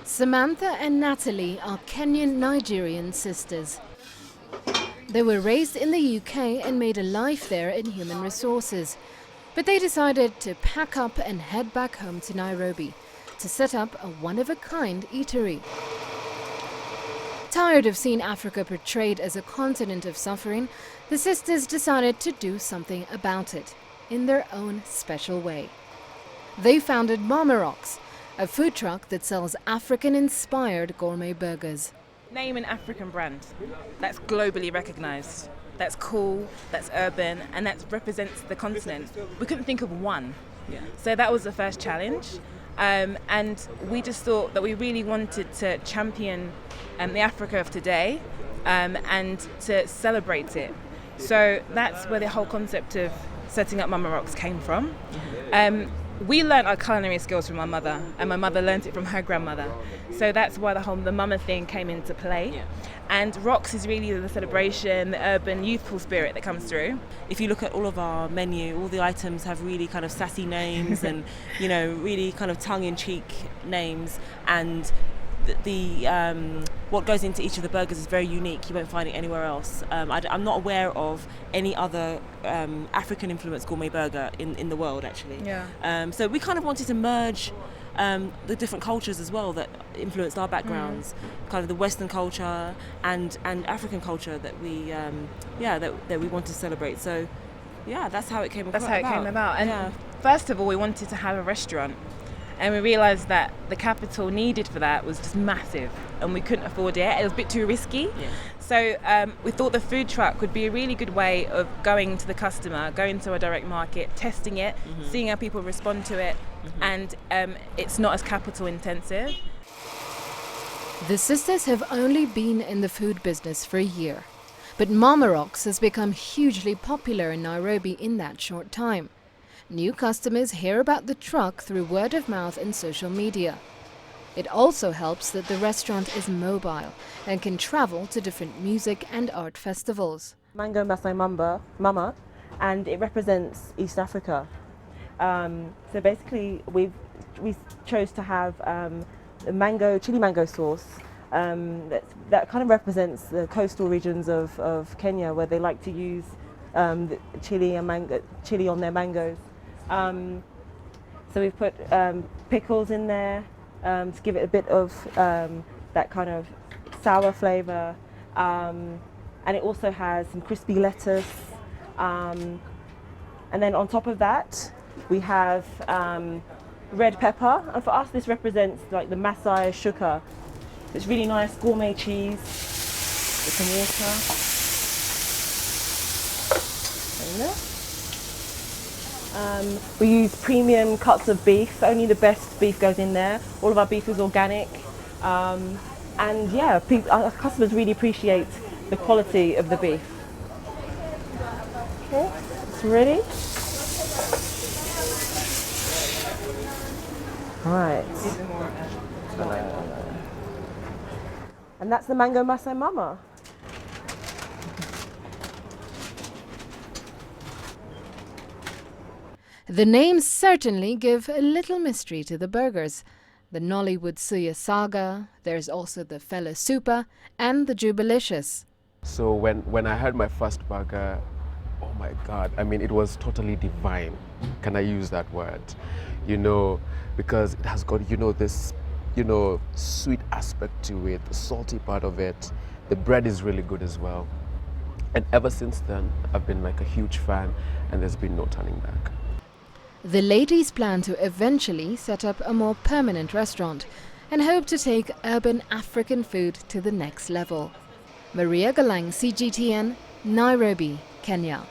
Samantha and Natalie are Kenyan-Nigerian sisters. They were raised in the UK and made a life there in human resources. But they decided to pack up and head back home to Nairobi to set up a one-of-a-kind eatery. Tired of seeing Africa portrayed as a continent of suffering, the sisters decided to do something about it in their own special way. They founded Mama Rocks, a food truck that sells African-inspired gourmet burgers. Name an African brand that's globally recognized, that's cool, that's urban, and that represents the continent. We couldn't think of one. So that was the first challenge. And we just thought that we really wanted to champion the Africa of today and to celebrate it. So that's where the whole concept of setting up Mama Rocks came from. We learned our culinary skills from my mother, and my mother learned it from her grandmother. So that's why the mama thing came into play. And Rocks is really the celebration, the urban, youthful spirit that comes through. If you look at all of our menu, all the items have really kind of sassy names and, you know, really kind of tongue-in-cheek names. And what goes into each of the burgers is very unique. You won't find it anywhere else. I'm not aware of any other African influenced gourmet burger in the world, actually. So we kind of wanted to merge the different cultures as well that influenced our backgrounds, kind of the Western culture and African culture that we that we want to celebrate. So that's how it came about. That's how it came about. And first of all, we wanted to have a restaurant. And we realised that the capital needed for that was just massive and we couldn't afford it. It was a bit too risky. So we thought the food truck would be a really good way of going to the customer, going to a direct market, testing it, seeing how people respond to it, and it's not as capital intensive. The sisters have only been in the food business for a year, but Mama Rocks has become hugely popular in Nairobi in that short time. New customers hear about the truck through word of mouth and social media. It also helps that the restaurant is mobile and can travel to different music and art festivals. Mango Masai Mama, and it represents East Africa. So basically, we chose to have the chili mango sauce that kind of represents the coastal regions of Kenya, where they like to use the chili on their mangoes. So we've put pickles in there to give it a bit of that kind of sour flavour, and it also has some crispy lettuce, and then on top of that we have red pepper, and for us this represents like the Masai shuka. It's really nice gourmet cheese with some water. We use premium cuts of beef. Only the best beef goes in there. All of our beef is organic, and our customers really appreciate the quality of the beef. Okay, it's ready. All right. And that's the Mango Masai Mama. The names certainly give a little mystery to the burgers. The Nollywood Suya Saga, there's also the Fella Super and the Jubilicious. So when I had my first burger, oh my God, I mean, it was totally divine. Can I use that word? You know, because it has got, this, sweet aspect to it, the salty part of it. The bread is really good as well. And ever since then, I've been like a huge fan, and there's been no turning back. The ladies plan to eventually set up a more permanent restaurant and hope to take urban African food to the next level. Maria Galang, CGTN, Nairobi, Kenya.